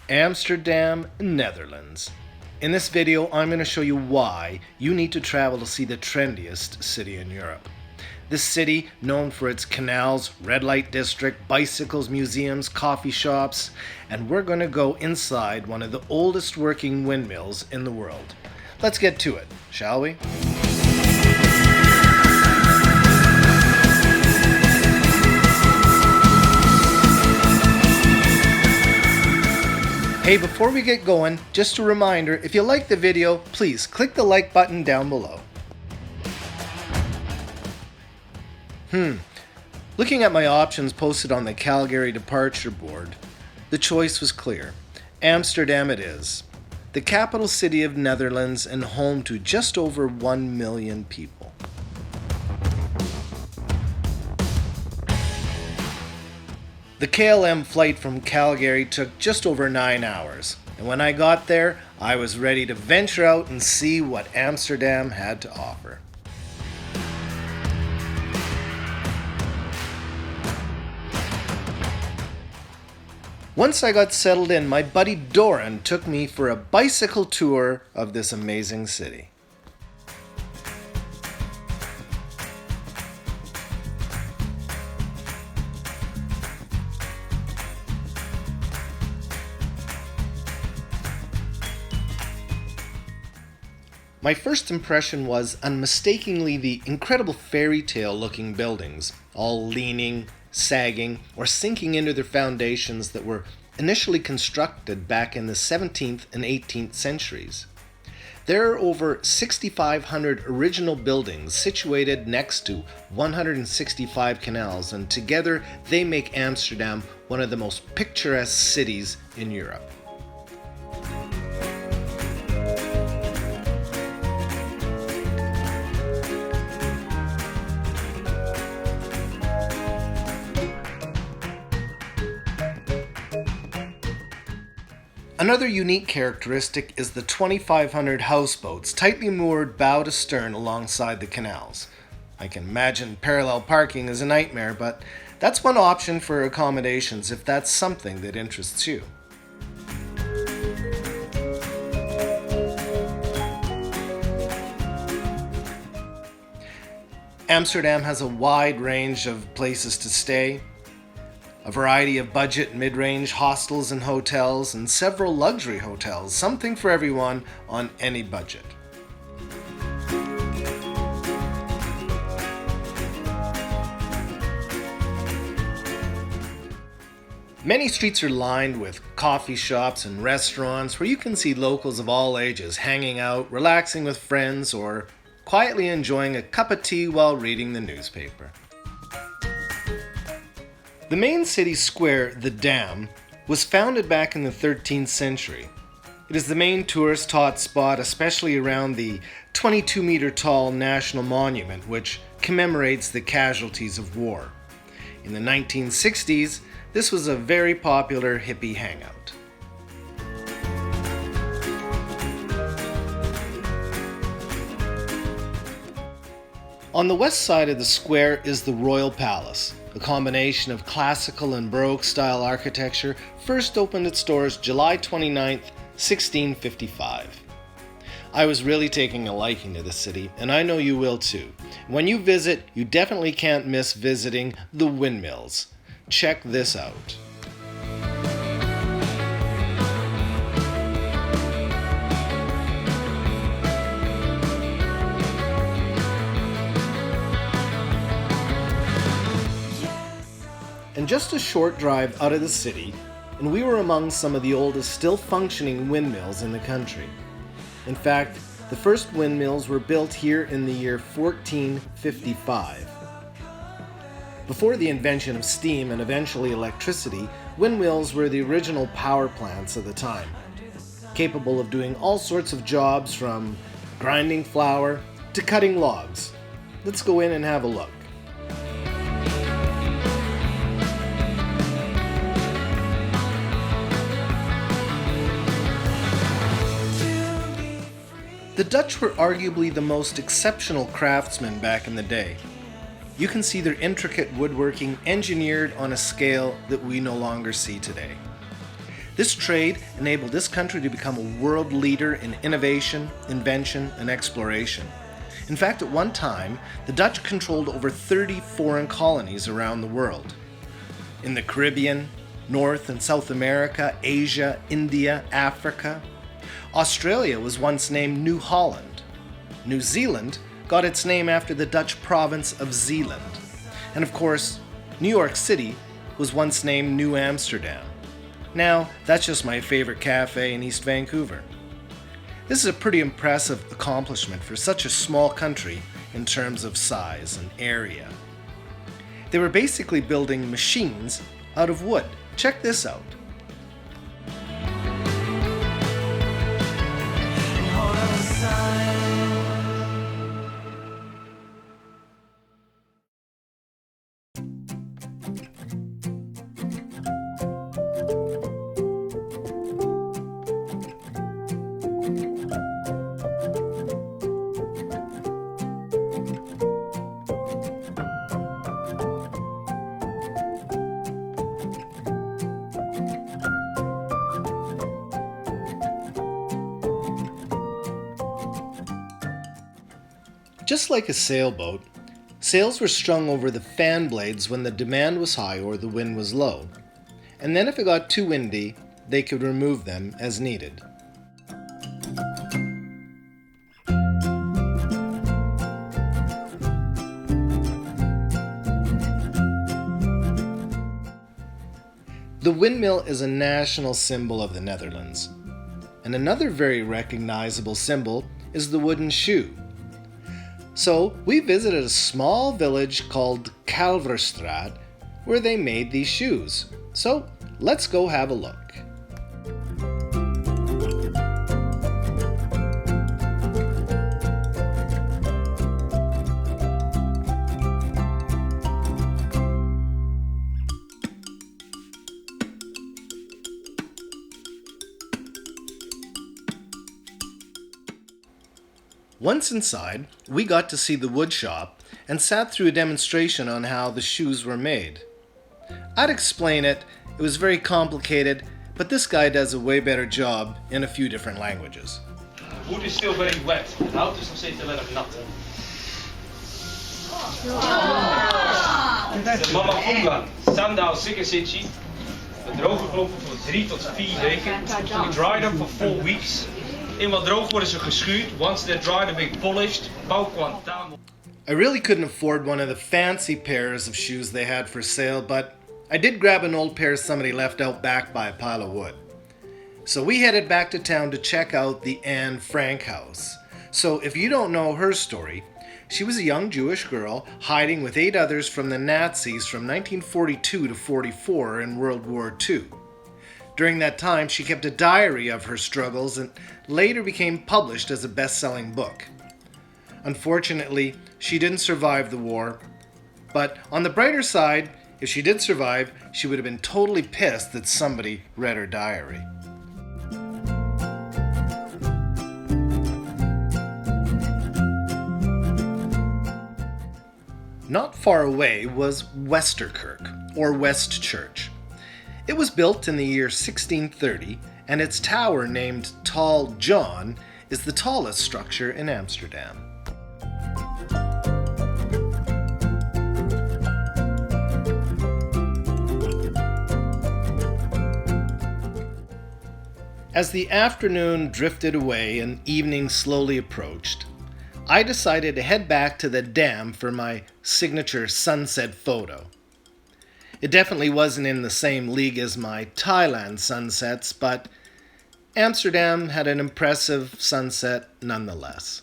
Amsterdam Netherlands. In this video, I'm going to show you why you need to travel to see the trendiest city in Europe. This city, known for its canals, red light district, bicycles, museums, coffee shops, and we're going to go inside one of the oldest working windmills in the world. Let's get to it, shall we? Hey, before we get going, just a reminder, if you like the video, please click the like button down below. Looking at my options posted on the Calgary departure board, the choice was clear. Amsterdam it is. The capital city of Netherlands and home to just over 1 million people. The KLM flight from Calgary took just over 9 hours, and when I got there, I was ready to venture out and see what Amsterdam had to offer. Once I got settled in, my buddy Doran took me for a bicycle tour of this amazing city. My first impression was unmistakably the incredible fairy tale looking buildings, all leaning, sagging, or sinking into their foundations that were initially constructed back in the 17th and 18th centuries. There are over 6,500 original buildings situated next to 165 canals, and together they make Amsterdam one of the most picturesque cities in Europe. Another unique characteristic is the 2,500 houseboats tightly moored bow to stern alongside the canals. I can imagine parallel parking is a nightmare, but that's one option for accommodations if that's something that interests you. Amsterdam has a wide range of places to stay, a variety of budget and mid-range hostels and hotels, and several luxury hotels, something for everyone on any budget. Many streets are lined with coffee shops and restaurants where you can see locals of all ages hanging out, relaxing with friends, or quietly enjoying a cup of tea while reading the newspaper. The main city square, the Dam, was founded back in the 13th century. It is the main tourist hotspot, especially around the 22-meter tall National Monument, which commemorates the casualties of war. In the 1960s, this was a very popular hippie hangout. On the west side of the square is the Royal Palace. A combination of classical and Baroque style architecture first opened its doors July 29, 1655. I was really taking a liking to the city, and I know you will too. When you visit, you definitely can't miss visiting the Windmills. Check this out. And just a short drive out of the city, and we were among some of the oldest still functioning windmills in the country. In fact, the first windmills were built here in the year 1455. Before the invention of steam and eventually electricity, windmills were the original power plants of the time, capable of doing all sorts of jobs from grinding flour to cutting logs. Let's go in and have a look. The Dutch were arguably the most exceptional craftsmen back in the day. You can see their intricate woodworking engineered on a scale that we no longer see today. This trade enabled this country to become a world leader in innovation, invention, and exploration. In fact, at one time, the Dutch controlled over 30 foreign colonies around the world. In the Caribbean, North and South America, Asia, India, Africa. Australia was once named New Holland. New Zealand got its name after the Dutch province of Zeeland. And of course, New York City was once named New Amsterdam. Now, that's just my favorite cafe in East Vancouver. This is a pretty impressive accomplishment for such a small country in terms of size and area. They were basically building machines out of wood. Check this out. Just like a sailboat, sails were strung over the fan blades when the demand was high or the wind was low. And then if it got too windy, they could remove them as needed. The windmill is a national symbol of the Netherlands. And another very recognizable symbol is the wooden shoe. So we visited a small village called Kalverstraat where they made these shoes. So let's go have a look. Once inside, we got to see the wood shop and sat through a demonstration on how the shoes were made. I'd explain it, it was very complicated, but this guy does a way better job in a few different languages. The wood is still very wet. Het hout is nog steeds heel erg nat. De mama Fungan, Sandal Sikasichi. De droge gelopen voor 3 tot 4 weken. We dry them for 4 weeks. Eenmaal droog worden ze geschuurd. Once they're dried and being polished, bouwkwantaam. I really couldn't afford one of the fancy pairs of shoes they had for sale, but I did grab an old pair somebody left out back by a pile of wood. So we headed back to town to check out the Anne Frank house. So if you don't know her story, she was a young Jewish girl hiding with 8 others from the Nazis from 1942 to 44 in World War II. During that time, she kept a diary of her struggles and later became published as a best-selling book. Unfortunately, she didn't survive the war, but on the brighter side, if she did survive, she would have been totally pissed that somebody read her diary. Not far away was Westerkerk, or West Church. It was built in the year 1630, and its tower, named Tall John, is the tallest structure in Amsterdam. As the afternoon drifted away and evening slowly approached, I decided to head back to the dam for my signature sunset photo. It definitely wasn't in the same league as my Thailand sunsets, but Amsterdam had an impressive sunset nonetheless.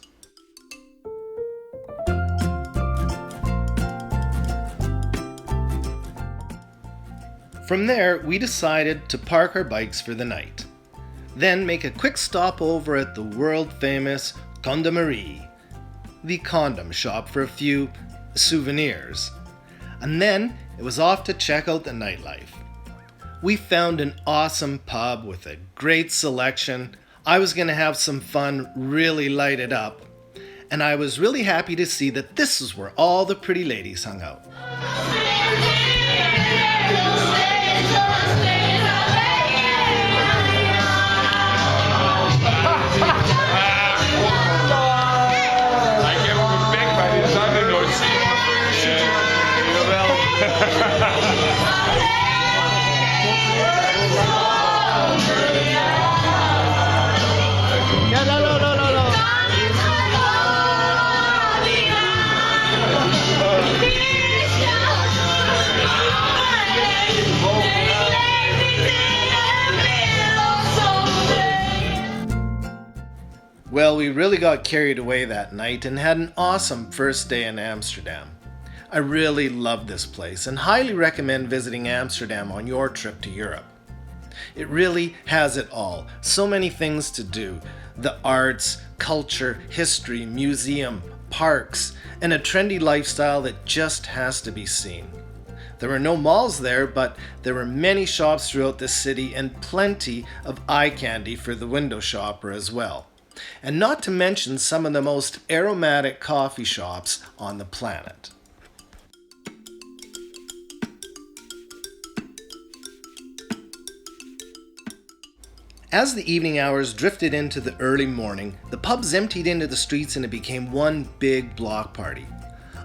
From there, we decided to park our bikes for the night, then make a quick stopover at the world-famous Condomerie, the condom shop, for a few souvenirs. And then it was off to check out the nightlife. We found an awesome pub with a great selection. I was going to have some fun, really light it up. And I was really happy to see that this is where all the pretty ladies hung out. Well, we really got carried away that night and had an awesome first day in Amsterdam. I really love this place and highly recommend visiting Amsterdam on your trip to Europe. It really has it all. So many things to do. The arts, culture, history, museum, parks, and a trendy lifestyle that just has to be seen. There were no malls there, but there were many shops throughout the city and plenty of eye candy for the window shopper as well. And not to mention some of the most aromatic coffee shops on the planet. As the evening hours drifted into the early morning, the pubs emptied into the streets and it became one big block party.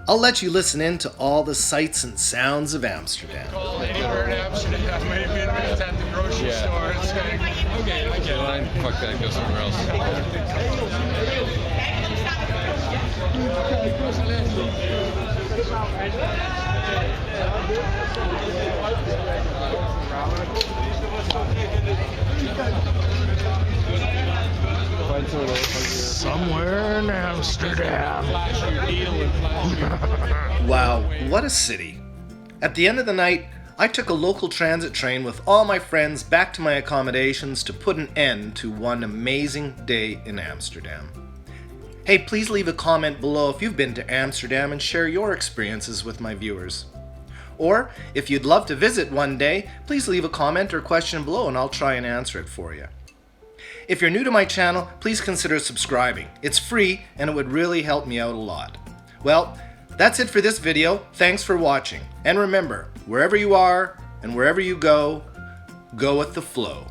I'll let you listen in to all the sights and sounds of Amsterdam. Anywhere in Amsterdam, maybe it's at the grocery store. It's like, okay, I get it. Fuck that, go somewhere else. Somewhere in Amsterdam. Wow, what a city. At the end of the night, I took a local transit train with all my friends back to my accommodations to put an end to one amazing day in Amsterdam. Hey, please leave a comment below if you've been to Amsterdam and share your experiences with my viewers. Or, if you'd love to visit one day, please leave a comment or question below and I'll try and answer it for you. If you're new to my channel, please consider subscribing. It's free and it would really help me out a lot. Well, that's it for this video. Thanks for watching. And remember, wherever you are and wherever you go, go with the flow.